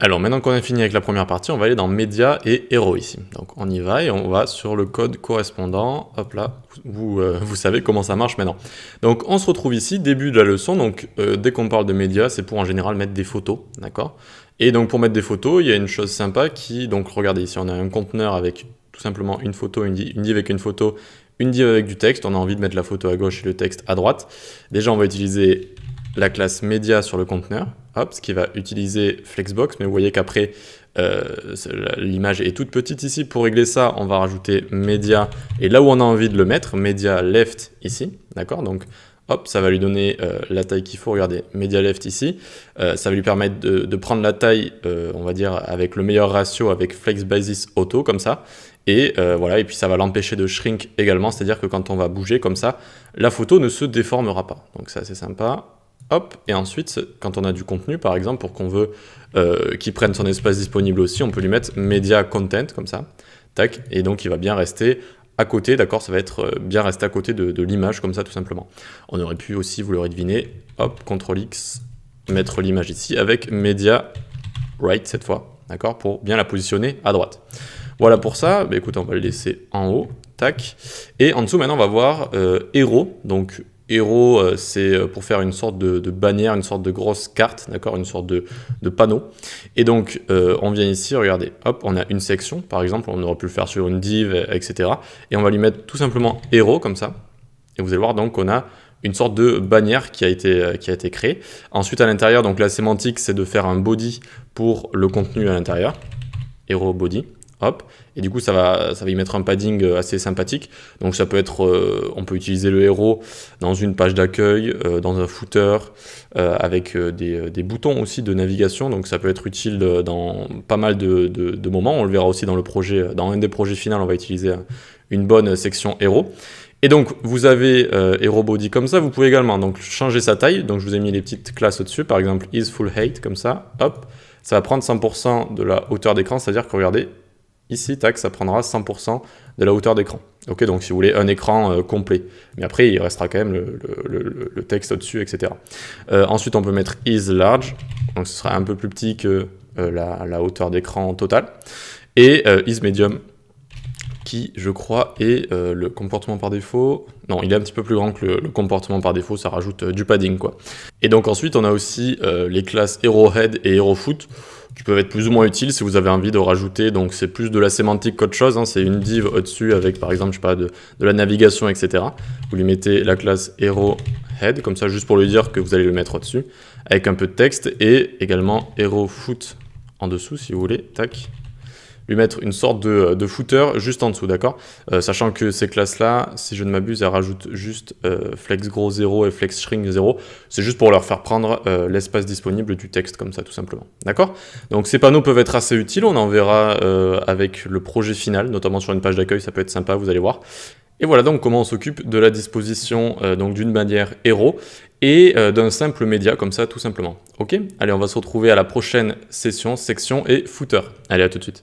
Alors maintenant qu'on a fini avec la première partie, on va aller dans Média et Héros ici. Donc on y va et on va sur le code correspondant. Hop là, vous savez comment ça marche maintenant. Donc on se retrouve ici, début de la leçon. Donc dès qu'on parle de médias, c'est pour en général mettre des photos, d'accord? Et donc pour mettre des photos, il y a une chose sympa qui, donc regardez ici, on a un conteneur avec tout simplement une photo, une div avec une photo, une div avec du texte. On a envie de mettre la photo à gauche et le texte à droite. Déjà on va utiliser la classe média sur le conteneur, hop, ce qui va utiliser Flexbox, mais vous voyez qu'après l'image est toute petite ici. Pour régler ça, on va rajouter média, et là où on a envie de le mettre, média left ici, d'accord? Donc hop, ça va lui donner la taille qu'il faut, regardez, média left ici, ça va lui permettre de prendre la taille, on va dire, avec le meilleur ratio, avec Flex Basis Auto, comme ça, et voilà, et puis ça va l'empêcher de shrink également, c'est-à-dire que quand on va bouger comme ça, la photo ne se déformera pas, donc ça c'est sympa. Hop, et ensuite, quand on a du contenu, par exemple, pour qu'on veut qu'il prenne son espace disponible aussi, on peut lui mettre Media Content, comme ça, tac, et donc il va bien rester à côté, d'accord, ça va être bien rester à côté de l'image, comme ça, tout simplement. On aurait pu aussi, vous l'aurez deviné, hop, CTRL-X, mettre l'image ici, avec Media Right, cette fois, d'accord, pour bien la positionner à droite. Voilà pour ça, bah, écoutez, on va le laisser en haut, tac, et en dessous, maintenant, on va voir Héros, donc Héros, c'est pour faire une sorte de bannière, une sorte de grosse carte, d'accord, une sorte de panneau. Et donc, on vient ici, regardez, hop, on a une section, par exemple, on aurait pu le faire sur une div, etc. Et on va lui mettre tout simplement Héros, comme ça. Et vous allez voir, donc, on a une sorte de bannière qui a été créée. Ensuite, à l'intérieur, donc la sémantique, c'est de faire un body pour le contenu à l'intérieur. Héros body. Hop, et du coup ça va y mettre un padding assez sympathique. Donc ça peut être, on peut utiliser le héros dans une page d'accueil, dans un footer, avec des boutons aussi de navigation. Donc ça peut être utile dans pas mal de moments. On le verra aussi dans le projet, dans un des projets finaux, on va utiliser une bonne section héros. Et donc vous avez héros body comme ça. Vous pouvez également donc changer sa taille. Donc je vous ai mis les petites classes au-dessus, par exemple is full height comme ça. Hop, ça va prendre 100% de la hauteur d'écran, c'est-à-dire que regardez. Ici, tac, ça prendra 100% de la hauteur d'écran. Ok, donc si vous voulez un écran complet. Mais après, il restera quand même le texte au-dessus, etc. Ensuite, on peut mettre is large. Donc ce sera un peu plus petit que la hauteur d'écran totale. Et is medium, qui, je crois, est le comportement par défaut. Non, il est un petit peu plus grand que le comportement par défaut, ça rajoute du padding, quoi. Et donc ensuite, on a aussi les classes HeroHead et HeroFoot, qui peuvent être plus ou moins utiles si vous avez envie de rajouter, donc c'est plus de la sémantique qu'autre chose, hein, c'est une div au-dessus avec par exemple, je sais pas, de la navigation, etc. Vous lui mettez la classe HeroHead, comme ça juste pour lui dire que vous allez le mettre au-dessus, avec un peu de texte, et également HeroFoot en dessous si vous voulez, tac. Lui mettre une sorte de footer juste en dessous, d'accord, sachant que ces classes-là, si je ne m'abuse, elles rajoutent juste flex gros 0 et flex shrink 0. C'est juste pour leur faire prendre l'espace disponible du texte, comme ça, tout simplement. D'accord? Donc ces panneaux peuvent être assez utiles, on en verra avec le projet final, notamment sur une page d'accueil, ça peut être sympa, vous allez voir. Et voilà donc comment on s'occupe de la disposition donc d'une bannière héros et d'un simple média, comme ça, tout simplement. Ok? Allez, on va se retrouver à la prochaine session, section et footer. Allez, à tout de suite.